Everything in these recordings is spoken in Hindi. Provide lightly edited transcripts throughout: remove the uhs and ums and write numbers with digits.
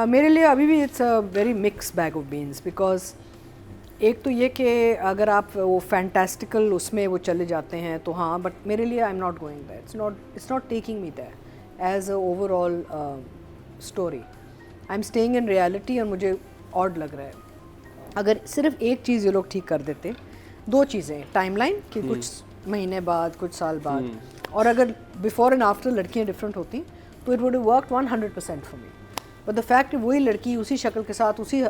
मेरे लिए अभी भी it's a very mix bag of beans, because एक तो ये कि अगर आप वो फैंटास्टिकल उसमें वो चले जाते हैं तो हाँ, बट मेरे लिए I am not going that, it's not taking me that as a overall story. I am staying in reality और मुझे ऑड लग रहा है। अगर सिर्फ एक चीज़ ये लोग ठीक कर देते, दो चीज़ें, टाइमलाइन कि कुछ महीने बाद, कुछ साल बाद, और अगर बिफोर एंड आफ्टर लड़कियाँ डिफरेंट होती तो it would have worked 100% for me. But the fact वही लड़की उसी शक्ल के साथ उसी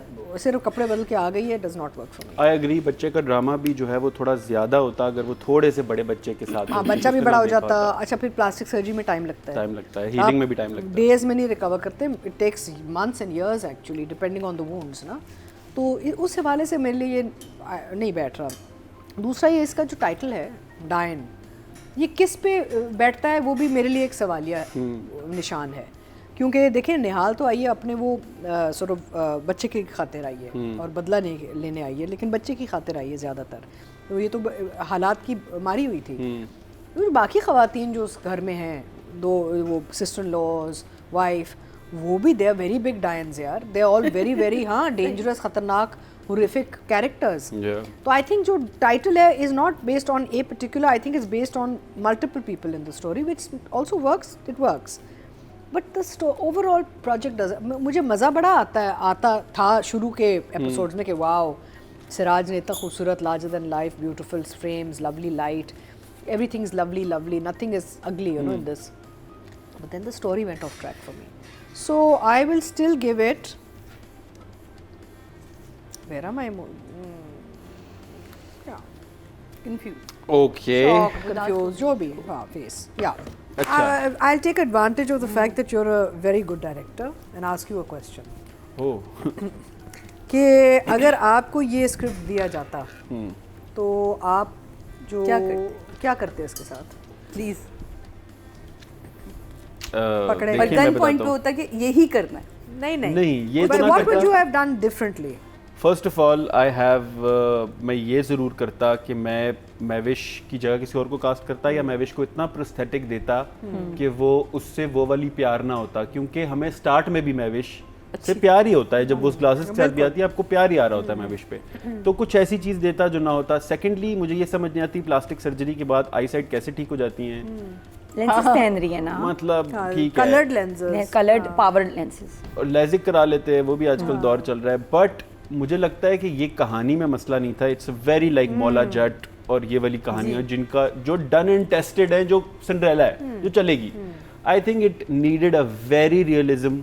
सिर्फ कपड़े बदल के आ गई है, does not work for me. I agree, बच्चे का ड्रामा भी जो है वो थोड़ा ज़्यादा होता अगर वो थोड़े से बड़े बच्चे के साथ। हाँ, बच्चा भी बड़ा हो जाता। अच्छा, फिर प्लास्टिक सर्जरी में टाइम लगता है, हीलिंग में भी टाइम लगता है, डेज में नहीं रिकवर करते, it takes months and years actually depending on the wounds ना। तो उस हवाले से मेरे लिए ये नहीं बैठ रहा। दूसरा ये इसका जो टाइटल है डायन, ये किस पे बैठता है वो भी मेरे लिए एक सवालिया निशान है। क्योंकि देखिए निहाल तो आई है अपने वो बच्चे की खातिर आई है और बदला नहीं लेने आई है, लेकिन बच्चे की खातिर आई है ज़्यादातर। तो ये तो हालात की मारी हुई थी। तो बाकी ख़वातीन जो उस घर में हैं, दो वो सिस्टर इन लॉज, वाइफ, वो भी दे आर वेरी बिग डायंस यार, they are all very very हाँ डेंजरस, ख़तरनाक, horrific characters. तो I think जो title है is not based on a particular, I think it's based on multiple people in the story, which also works, it works. But the overall project does, मुझे मज़ा बड़ा आता था शुरू के episodes में कि वाओ, सिराज ने इतना खूबसूरत, larger than life, beautiful frames, lovely light, everything is lovely, nothing is ugly, you know, in this. But then the story went off track for me. So I will still give it. Where am I? Yeah, confused. Okay. Shocked, confused, जो भी, हाँ, face. Yeah. I'll take advantage of the fact that you're a very good director and ask you a question. Oh. कि अगर आपको ये स्क्रिप्ट दिया जाता, तो आप जो क्या करते इसके साथ? प्लीज पकड़े। पर गन पॉइंट पे होता है कि यही करना है। नहीं, ये तो ना what would you have done differently? First of all I have, मैं ये ज़रूर करता कि मैं मैविश की जगह किसी और को कास्ट करता, या मैविश को इतना प्रोस्थेटिक देता कि वो उससे वो वाली प्यार ना होता, क्योंकि हमें स्टार्ट में भी मैविश से प्यार ही होता है, जब वो उस ग्लासेस के साथ भी आती है आपको प्यार ही आ रहा होता है मैविश पे। तो कुछ ऐसी चीज़ देता जो ना होता। सेकेंडली मुझे ये समझ नहीं आती प्लास्टिक सर्जरी के बाद आई साइट कैसे ठीक हो जाती हैं। लेंसेज पहन रही है ना, मतलब ठीक है, coloured lenses, coloured powered lenses, और लेजिक करा लेते हैं, वो भी आजकल दौर चल रहा है। बट मुझे लगता है कि ये कहानी में मसला नहीं था। It's very like Maula Jatt और ये वाली कहानियाँ जिनका जो डन एंड टेस्टेड है, जो सिंड्रेला है, जो चलेगी। I think it needed a very realism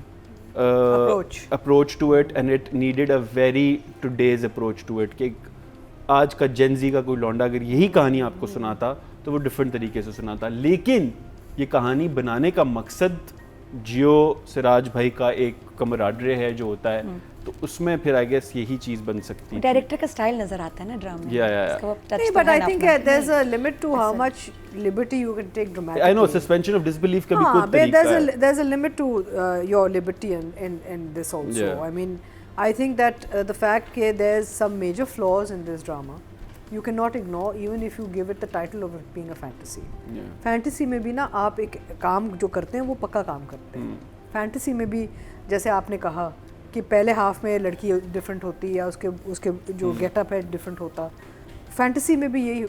approach to it, and it needed a very today's approach to it, कि आज का जेनजी का कोई लौंडा अगर यही कहानी आपको सुनाता तो वो डिफरेंट तरीके से सुनाता। लेकिन ये कहानी बनाने का मकसद जियो सिराज भाई का एक कमराडरे है जो होता है, तो उसमें फिर आई गेस यही चीज बन सकती है। डायरेक्टर का स्टाइल नजर आता है ना ड्रामा में। नहीं, but I think there's a limit to how much liberty you can take dramatically. I know suspension of disbelief का भी कोई तरीका है। there's a limit to your liberty in this also. I mean, I think that the fact that there's some major flaws in this drama, you cannot ignore even if you give it the title of it being a fantasy. Fantasy में भी ना आप एक काम जो करते हैं वो पक्का काम करते हैं। फैंटेसी में भी जैसे आपने कहा कि पहले हाफ में लड़की डिफरेंट होती है या उसके जो गेटअप है डिफरेंट होता। फैंटेसी में भी यही,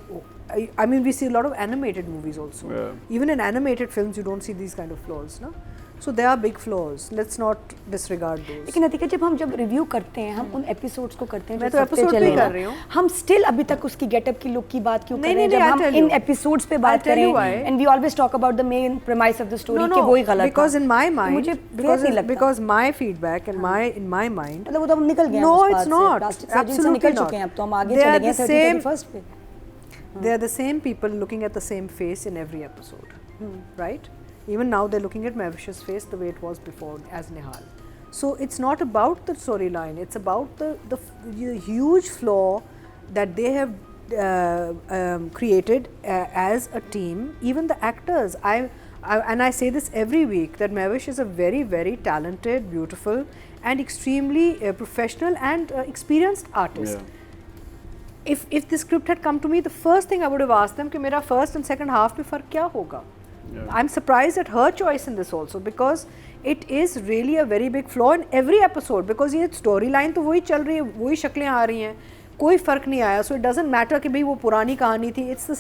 I mean we see a lot of animated movies also. Even in animated films you don't see these kind of flaws, ना? So there are big flaws. Let's not disregard those. लेकिन अतिका जब हम रिव्यू करते हैं, हम उन एपिसोड्स को करते हैं, मैं तो एपिसोड पे कर रही हूँ। हम स्टिल अभी तक उसकी गेटअप की लुक की बात क्यों कर रहे हैं, जब हम इन एपिसोड्स पे बात करें, and we always talk about the main premise of the story कि वही गलत है। Because in my mind, मुझे because my feedback and in my mind, मतलब वो तो हम निकल गए हैं। No, it's not. Absolutely निकल not. चुके हैं, अब तो हम आगे चले गए 31st पे। They are the same people looking at the same face in every episode, right? Even now they're looking at Mavish's face the way it was before as Nihal. So it's not about the storyline, it's about the huge flaw that they have created as a team. Even the actors, and I say this every week, that Mavish is a very, very talented, beautiful and extremely professional and experienced artist. If the script had come to me, the first thing I would have asked them कि मेरा first and second half में फ़र्क क्या होगा? I'm surprised at her choice in this also, because it is really a very big flaw in every episode because ये story line तो वही चल रही है, वही शक्लें आ रही हैं, कोई फ़र्क नहीं आया. So it doesn't matter कि भाई वो पुरानी कहानी थी. It's the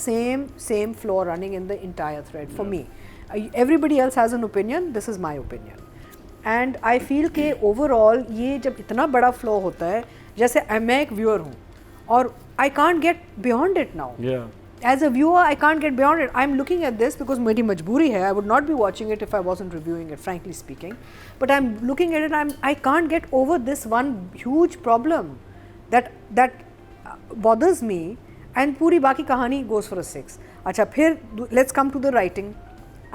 same flaw running in the entire thread for me. Everybody else has an opinion. This is my opinion. And I feel कि overall ये जब इतना बड़ा flaw होता है, जैसे मैं एक viewer हूँ और I can't get beyond it now. Yeah. As a viewer, I can't get beyond it. I'm looking at this because मेरी मजबूरी है. I would not be watching it if I wasn't reviewing it, frankly speaking. But I'm looking at it. I can't get over this one huge problem that bothers me. And पूरी बाकी कहानी goes for a 6. अच्छा फिर let's come to the writing.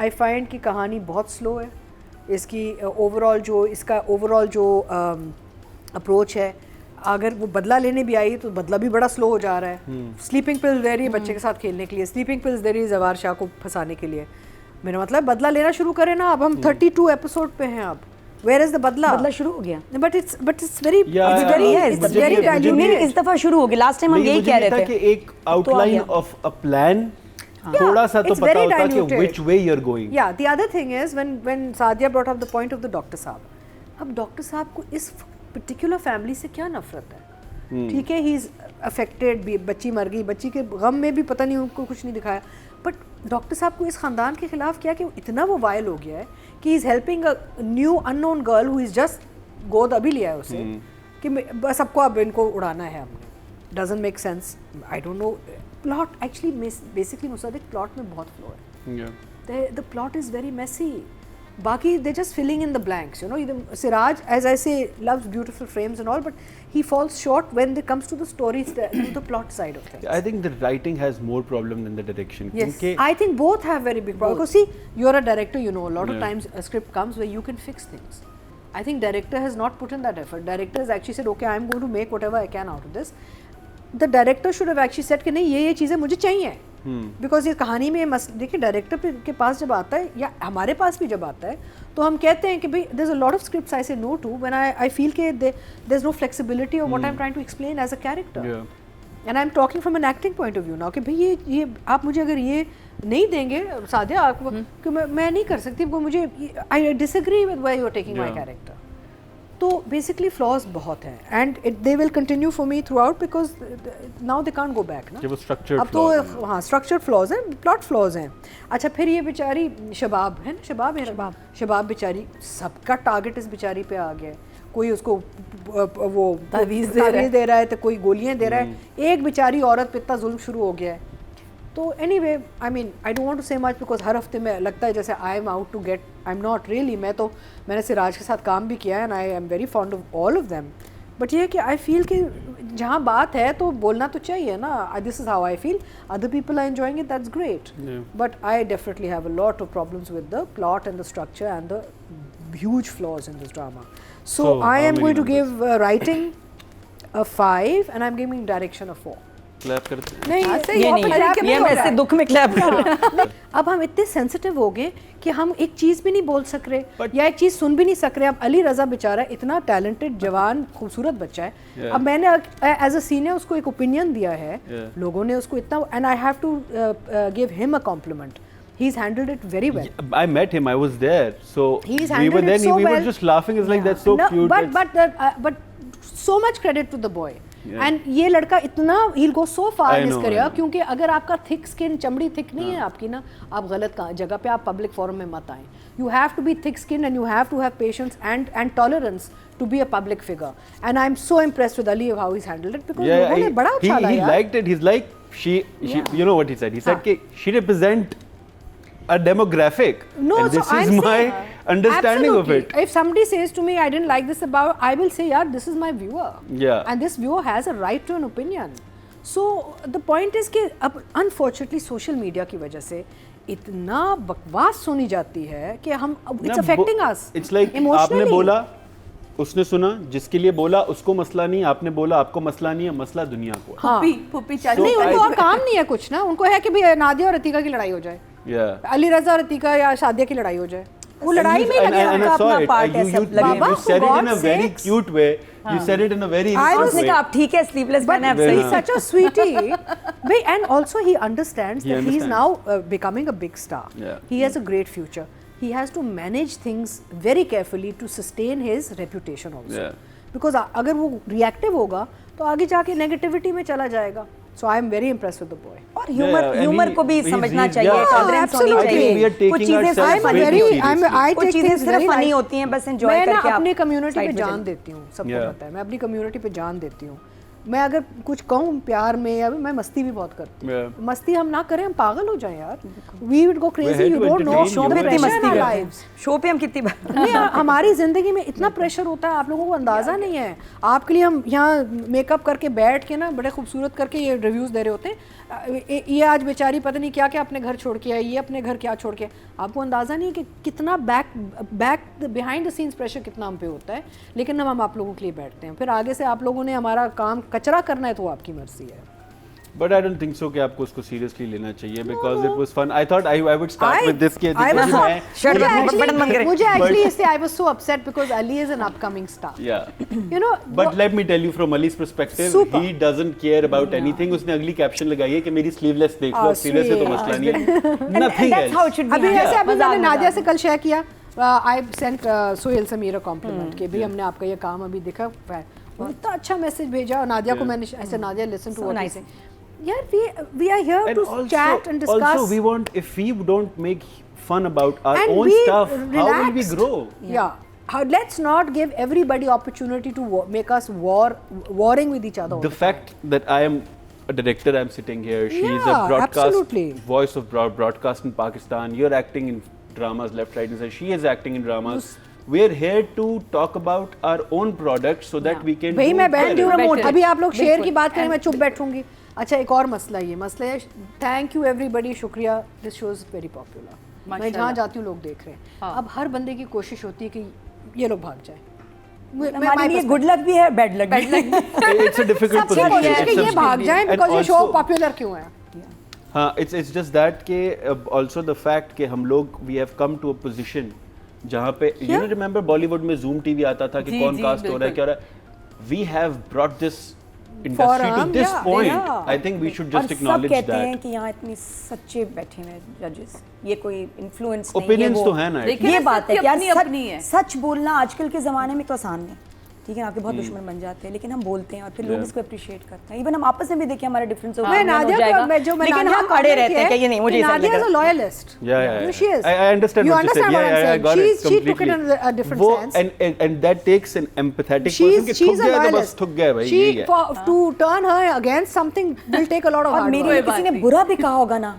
I find कि कहानी बहुत slow है. इसकी overall जो approach है. अगर वो बदला लेने भी आई तो बदला भी बड़ा स्लो हो जा रहा है. स्लीपिंग पिल्स दे रही है बच्चे के साथ खेलने के लिए, स्लीपिंग पिल्स दे रही है जवार शाह को फंसाने के लिए. मेरा मतलब बदला लेना शुरू करें ना. अब हम 32 एपिसोड पे हैं. अब वेयर इज द बदला शुरू हो गया. But it's very diluted. इस दफा शुरू हो गया. लास्ट टाइम हम यही कह रहे थे कि एक आउटलाइन ऑफ अ प्लान थोड़ा सा तो पता होता कि which way you are going. या the other thing is when Sadia brought up the point of the doctor साहब. अब डॉक्टर साहब को इस पर्टिकुलर फैमिली से क्या नफरत है? ठीक है, ही इज़ अफेक्टेड. बच्ची मर गई, बच्ची के गम में भी पता नहीं उनको कुछ नहीं दिखाया. बट डॉक्टर साहब को इस ख़ानदान के ख़िलाफ़ क्या कि इतना वो वायल हो गया है कि he is helping a new unknown girl who is just गोद अभी लिया है उसे कि बस सबको अब इनको उड़ाना है हमने. Doesn't make sense. I don't no. Plot actually basically Mossadegh plot में बहुत फ्लो है. The plot is very messy. Baki, they're just filling in the blanks, you know. Siraj, as I say, loves beautiful frames and all, but he falls short when it comes to the story, the plot side of things. I think the writing has more problem than the direction. Yes, I think both have very big problems. Because see, you're a director, you know, a lot of times a script comes where you can fix things. I think director has not put in that effort. Director has actually said, okay, I'm going to make whatever I can out of this. The director should have actually said कि नहीं ये चीज़ें मुझे चाहिए. बिकॉज ये कहानी में देखिए डायरेक्टर के पास जब आता है या हमारे पास भी जब आता है तो हम कहते हैं कि भाई there is a lot of scripts I say no to when I feel के there is no flexibility of what I am trying to explain as a character. And I am talking from an acting point of view now कि भाई ये आप मुझे अगर ये नहीं देंगे सादिया आपको कि मैं नहीं कर सकती. मुझे I disagree with why you are taking my character. तो बेसिकली फ्लॉज बहुत हैं and they will continue for me throughout because now they can't go back ना. अब तो हाँ स्ट्रक्चर्ड फ्लॉज हैं, प्लॉट फ्लॉज हैं. अच्छा फिर ये बेचारी शबाब है ना, शबाब बेचारी सबका टारगेट इस बेचारी पे आ गया है. कोई उसको वो तावीज़ दे रहा है तो कोई गोलियां दे रहा है. एक बेचारी औरत पे इतना जुल्म शुरू हो गया है. तो anyway I mean I don't want to say much because हर हफ्ते में लगता है जैसे I am out to get. I am not really. मैंने सिराज के साथ काम भी किया है and I am very fond of all of them. But ये है कि आई फील कि जहाँ बात है तो बोलना तो चाहिए ना. This is how I feel. Other people are enjoying it, that's great. But I definitely have a lot of problems with the plot and the structure and the huge flaws in this drama. So I am going to give writing a 5 and I'm giving direction a 4. Clap करते हैं. नहीं ये मैं ऐसे दुख में क्लैप कर रहा हूं. अब हम इतने सेंसिटिव हो गए कि हम एक चीज़ भी नहीं बोल सक रहे या एक चीज़ सुन भी नहीं सक रहे. अब अली रज़ा बेचारा इतना टैलेंटेड जवान खूबसूरत बच्चा है. अब मैंने एज अ सीनियर उसको एक ओपिनियन दिया है. लोगों ने उसको इतना and I have to give him a compliment. He's handled it very well. I met him. I was there. So we were there. We were just laughing. It's like that's so cute. But so much credit to the boy. And ये लड़का इतना he'll go so far in his career क्योंकि अगर आपका thick skin चमड़ी thick नहीं है आपकी ना, आप गलत जगह पे आप public forum में मत आएं. You have to be thick skinned and you have to have patience and tolerance to be a public figure. And I'm so impressed with Ali of how he's handled it because लोगों ने बड़ा उछाला यार. He liked it. He's like she you know what he said. He said कि she represent a demographic. No, and this so is my understanding of it. If somebody says to me, I didn't like this about, I will say, yeah, this is my viewer. Yeah. And this viewer has a right to an opinion. So the point is कि अब unfortunately social media की वजह से इतना बकवास सुनी जाती है कि हम it's affecting us. It's like आपने बोला, उसने सुना, जिसके लिए बोला उसको मसला नहीं, आपने बोला आपको मसला नहीं है, मसला दुनिया को. हाँ. पुप्पी चल नहीं, उनको और काम नहीं है कुछ ना. उनको है कि भाई नादिया और अतीका की लड़ाई हो जाए. अली रज़ा और अतीका या शादिया की लड़ाई हो जाए. वो लड़ाई में लगे उनका अपना पार्ट है सब लगे. You said it in a very cute way. You said it in a very innocent way. आप ठीक है sleepless मैंने आपसे. He's such a sweetie. And also he understands that he is now becoming a big star. He has a great future. he has to manage things very carefully to sustain his reputation also. Yeah. Because अगर वो reactive होगा तो आगे जाके negativity में चला जाएगा. So I am very impressed with the boy. और ह्यूमर को भी समझना चाहिए, yeah, टॉलरेंस होनी absolutely. चाहिए. We are कुछ taking चीजें ourselves सिर्फ very funny seriously. कुछ चीजें सिर्फ फनी होती हैं, बस एंजॉय मैं करके ना आप अपनी कम्युनिटी पे side जान चले. देती हूँ, सबको Yeah. पता है. मैं अपनी कम्युनिटी पे जान देती हूँ. मैं अगर कुछ कहूँ प्यार में या मैं मस्ती भी बहुत करती हूँ. Yeah. मस्ती हम ना करें, हम पागल हो जाएं यार. We would go crazy. here You to don't know. entertain show you. पे कितनी Pressure मस्ती our करते हैं. lives. शो पे हम कितनी बार नहीं, हमारी जिंदगी में इतना प्रेशर होता है, आप लोगों को अंदाजा नहीं है. आपके लिए हम यहाँ मेकअप करके बैठ के ना बड़े खूबसूरत करके ये रिव्यूज दे रहे होते हैं. ये आज बेचारी पता नहीं क्या क्या अपने घर छोड़ के आई, ये अपने घर क्या छोड़ के. आपको अंदाजा नहीं है कि कितना back behind the scenes pressure कितना हम पे होता है. लेकिन हम आप लोगों के लिए बैठते हैं. फिर आगे से आप लोगों ने हमारा काम कचरा करना है तो वो आपकी मर्जी है. But I don't think so कि आपको उसको seriously लेना चाहिए because it was fun. I thought I would start with this कि मुझे actually इससे I was so upset because Ali is an upcoming star. Yeah. You know. But let me tell you from Ali's perspective, Super. he doesn't care about anything. उसने अगली caption लगाई है कि मेरी sleeveless देख लो, sleeveless से तो मसला नहीं है. Nothing that's how it else. should be. अभी ऐसे अभी मजाक मैंने नादिया मजाक. से कल शेयर किया. I sent Sohail Sameer a compliment कि भाई हमने आपका ये काम अभी देखा. इतना अच्छा मैसेज भेजा और नादिया को मैंने ऐसे Nadia listen to what he said. Yeah, we are here And to also, chat and discuss. Also, we want, if we don't make fun about our and own be stuff, how will we relaxed. grow? Yeah. Let's not give everybody opportunity to make us warring with each other. all The fact that I am a director, I'm sitting here. She is a Yeah, broadcast absolutely. voice of broadcast in Pakistan. You're acting in dramas left, right, and center. She is acting in dramas. We're here to talk about our own product so that we can. भाई do मैं बैठ better. हूँ. अभी आप लोग शेयर की बात करें, मैं चुप बैठूंगी. अच्छा, एक और मसला है. थैंक यू एवरीबडी, शुक्रिया. This show is very popular. मैं जहाँ जाती हूँ लोग देख रहे हैं. अब हर बंदे की कोशिश होती है कि ये लोग भाग जाए. हमारे लिए गुड लक भी है, बैड लक भी. It's a difficult सबकी कोशिश है position. कि ये भाग जाए And बिकॉज़ ये शो also- पॉपुलर क्यों है. हाँ, it's just that के also the fact कि हम लोग we have come to a position जहाँ पे you know remember Bollywood में Zoom TV आता था कि कौन कास्ट हो रहा है क्या हो रहा है. We have brought this industry to this yeah, point. yeah. I think we should और just सब acknowledge कहते हैं that. कि यहाँ इतने सच्चे बैठे हुए जजेस, ये कोई इन्फ्लुएंस नहीं है. Opinions वो- तो है ना. लेकिन ये बात है कि यार अपनी है. सच बोलना आजकल के ज़माने में तो आसान नहीं. ठीक है, आपके बहुत दुश्मन बन जाते हैं, लेकिन हम बोलते हैं और फिर लोग इसको अप्रिशिएट करते हैं. इवन हम आपस में भी देखिए हमारा डिफरेंस हो मैं नादिया को लेकिन हम खड़े रहते हैं कि ये नहीं, मुझे ऐसा नादिया लग इज अ रहा है. Loyalist. Yeah. She is. I understand You what you said. understand what I'm I saying. got it She took it completely. in a different वो sense. and that takes an empathetic person कि She's थक a गया तो बस loyalist. थक गया भाई. She यही है. to turn her against something will take a lot of और hard मेरे work. लिए किसी ने बुरा भी कहा होगा ना,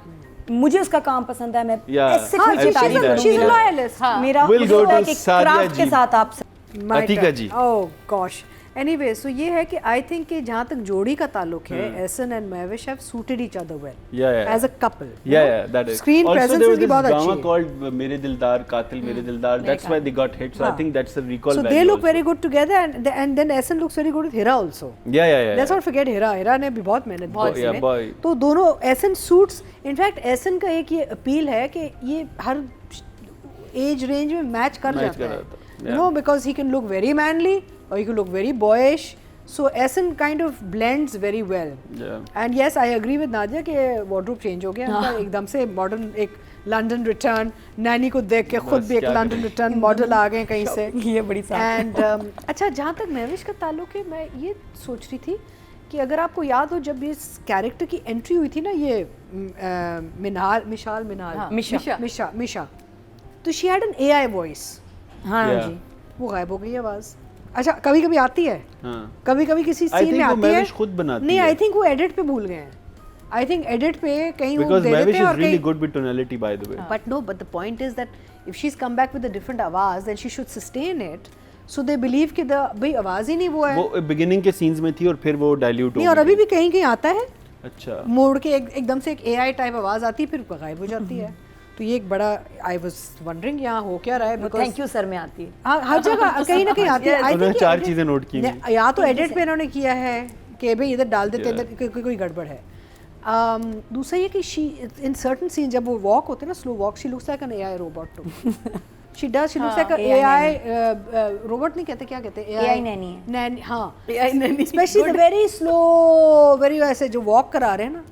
मुझे उसका काम पसंद है, मैं Yeah, ऐसे हाँ, खुद से I've तारीफ seen that. करूंगी She's a ना. loyalist. मेरा We'll मुझे go लगता है to कि सादिया क्राफ्ट के जी. साथ आप My Atika turn. Ji. Oh gosh. Anyway, so ये है कि I think कि जहाँ तक जोड़ी का ताल्लुक है, Ehsan and Mehwish have suited each other well. Yeah. As a couple. Yeah, that is. Screen also, presence there was is भी this बहुत drama अच्छी है. called Mere Dildar, Qatil Mere Dildar. That's why they got hit. So I think that's the recall So value. they look also. very good together and then Ehsan looks very good with Hira also. Yeah. Let's not forget Hira. Hira ने भी बहुत मेहनत की yeah, इसमें. boy. तो दोनों Ehsan suits. In fact, Ehsan का एक ये अपील है कि ये हर एज रेंज में मैच कर Match जाता कर है. जाता है, You know, because he can look very manly or he can look very boyish. So Ehsan kind of blends very well. Yeah. And yes, I agree with Nadia कि wardrobe change हो गया उनका एकदम से modern एक London return. नैनी को देख के खुद बस भी एक क्या London करें। return model आ गए कहीं से. ये बड़ी साथ. एंड अच्छा, जहाँ तक महविश का ताल्लुक है, मैं ये सोच रही थी कि अगर आपको याद हो जब इस कैरेक्टर की एंट्री हुई थी ना, ये मिशा, तो she had an AI voice. हाँ Yeah. जी. वो गायब हो गई आवाज़. अच्छा, कभी कभी आती है, हाँ. कभी कभी किसी I सीन think में वो आती है. महविश खुद बनाती नहीं, है. आई थिंक वो एडिट पे भूल गए हैं. आई थिंक एडिट पे कहीं वो Because दे Mahwish देते हैं is और really कहीं. good with tonality, by the way. But no, but the point is that if she's come back with a different आवाज़, then she should sustain it. So they believe कि भाई आवाज़ ही नहीं वो है. वो beginning के scenes में थी और फिर वो dilute नहीं, हो और गई. अभी भी कहीं कहीं आता है. अच्छा. मोड़ के एकदम से एक AI टाइप आवाज़ आती है, फिर गायब हो जाती है. तो ये एक बड़ा, आई वाज वंडरिंग यहाँ हो क्या रहा है. वो थैंक यू सर में आती है. हाँ, हर जगह कहीं ना कहीं आती है. I उन्होंने think 4 edit- चीजें नोट की हैं. या तो एडिट पे इन्होंने किया है कि भाई इधर डाल देते हैं, इधर कोई गड़बड़ है. दूसरा ये कि शी इन सर्टन सीन जब वो वॉक होते हैं ना, slow walk, she looks like an AI robot too. She looks like AI robot. नहीं कहते, क्या कहते हैं, AI नैनी है. नैनी, हाँ. Specially the very slow, very ऐसे जो वॉक करा रहे हैं ना,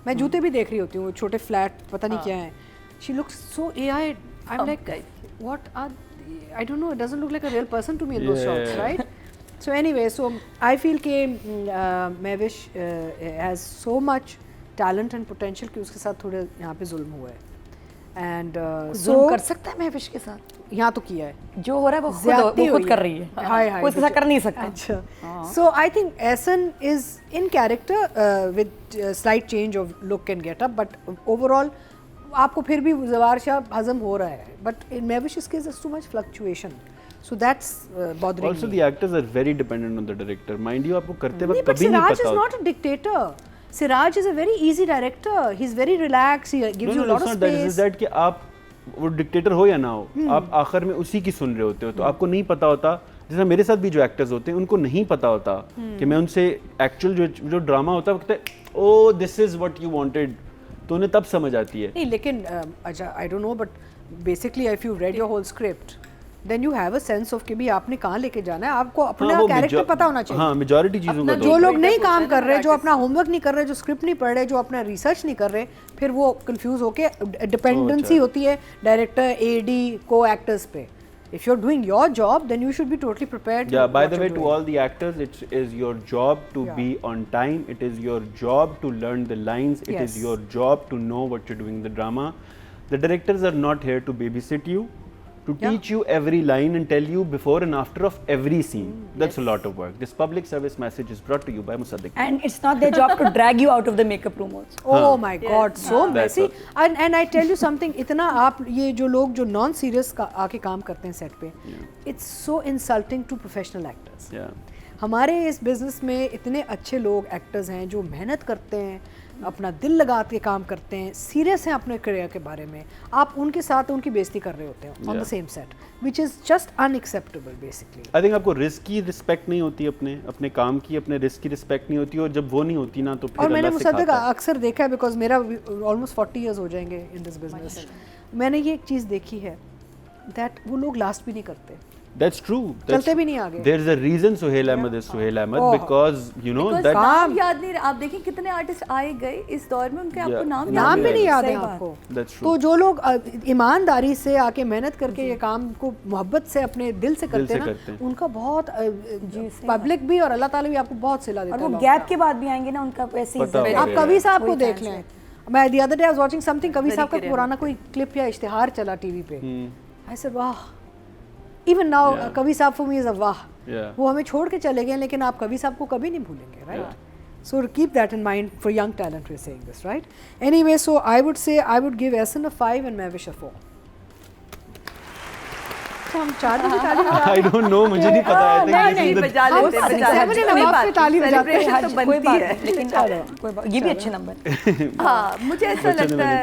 मैं जूते भी देख रही होती हूँ, छोटे फ्लैट पता नहीं क्या है. She looks so AI I'm like, what are? I don't know. It doesn't look like a real person to me in those shots, right? So anyway, so I feel कि Mehwish has so much talent and potential कि उसके साथ थोड़े यहाँ पे जुल्म हुआ है. And जुल्म कर सकता है महविश के साथ? यहाँ तो किया है. जो हो रहा है वो खुद कर रही है. हाय कोई ऐसा कर नहीं सकता. अच्छा. So I think Ehsan is in character with slight change of look and get up, but overall आपको फिर भी ज़वार शाह हज़म हो रहा है. But in Mehwish's case there's too much fluctuation. So that's bothering Also me. the actors are very dependent on the director. Mind you, आपको करते नहीं, वक्त but कभी नहीं Siraj पता is not a dictator. Siraj is a very easy director. He's very relaxed. He gives you a lot of space. It's that कि आप वो डिक्टेटर हो या ना हो, आप आखिर में उसी की सुन रहे होते हो, तो आपको नहीं पता होता. जैसे मेरे साथ भी जो एक्टर्स होते हैं उनको नहीं पता होता कि मैं उनसे एक्चुअल जो ड्रामा होता है वो कहते हैं oh this is what you wanted, तो उन्हें तब समझ आती है. नहीं, लेकिन अच्छा I don't know, but basically if you read your whole script then you have a sense of कि भी आपने कहाँ लेके जाना है. आपको अपना कैरेक्टर पता होना चाहिए. हाँ, मेजॉरिटी चीज़ों का जो लोग नहीं काम कर रहे, जो अपना होमवर्क नहीं कर रहे, जो स्क्रिप्ट नहीं पढ़ रहे, जो अपना रिसर्च नहीं कर रहे, फिर वो कंफ्यूज होके डिपेंडेंसी होती है डायरेक्टर, एडी, को एक्टर्स पे. If you're doing your job, then you should be totally prepared. Yeah, by the way, to all the actors, it is your job to be on time. It is your job to learn the lines. It is your job to know what you're doing in the drama. The directors are not here to babysit you, to teach you every line and tell you before and after of every scene. That's a lot of work. This public service message is brought to you by Musaddiq. And it's not their job to drag you out of the makeup room also. Oh my God, so messy. And I tell you something, इतना आप ये जो लोग जो non serious आके काम करते हैं सेट पे, it's so insulting to professional actors. हमारे इस बिजनेस में इतने अच्छे लोग एक्टर्स हैं जो मेहनत करते हैं, अपना दिल लगा के काम करते हैं, सीरियस हैं अपने करियर के बारे में. आप उनके साथ उनकी बेइज्जती कर रहे होते हैं on the same set, which is just unacceptable basically. I think आपको रिस्क की रिस्पेक्ट नहीं होती, अपने काम की, अपने रिस्क की रिस्पेक्ट नहीं होती, और जब वो नहीं होती ना तो फिर और मैंने मुसद्दिक अक्सर देखा है, बिकॉज मेरा ऑलमोस्ट 40 इयर्स हो जाएंगे इन दिस बिजनेस. मैंने ये एक चीज़ देखी है दैट वो लोग लास्ट भी नहीं करते. That's true. चलते भी नहीं आगे. There's a reason Suhail Ahmed is Suhail Ahmed because you know that नाम याद नहीं. आप देखें कितने आर्टिस्ट आए गए इस दौर में, उनके आपको नाम भी नहीं याद है आपको. That's true. तो जो लोग ईमानदारी से आके मेहनत करके ये काम को मोहब्बत से अपने दिल से करते हैं ना, उनका बहुत पब्लिक भी और अल्लाह ताला भी आपको बहुत सिला देता है. और वो गैप के बाद भी आएंगे ना, उनका वैसे ही. आप कवि साहब को देख लें. मैं the other day I was watching something, कवि साहब का पुराना कोई क्लिप या इश्तिहार चला टीवी पे. I said वाह. Even now, कवि साहब for me is a वाह. वो हमें छोड़ के चले गए, लेकिन आप कवि साहब को कभी नहीं भूलेंगे, right? So keep that in mind for young talent. We're saying this, right? Anyway, so I would say I would give Ehsan a 5 and Mehwish a 4. हम 4 बजे ताली बजा. I don't know, मुझे नहीं पता. I think नहीं बजा लेते, बजा लेते. 7 and above पे ताली बजाते हैं. तो बनती है. लेकिन ये भी अच्छे नंबर. हाँ, मुझे ऐसा लगता है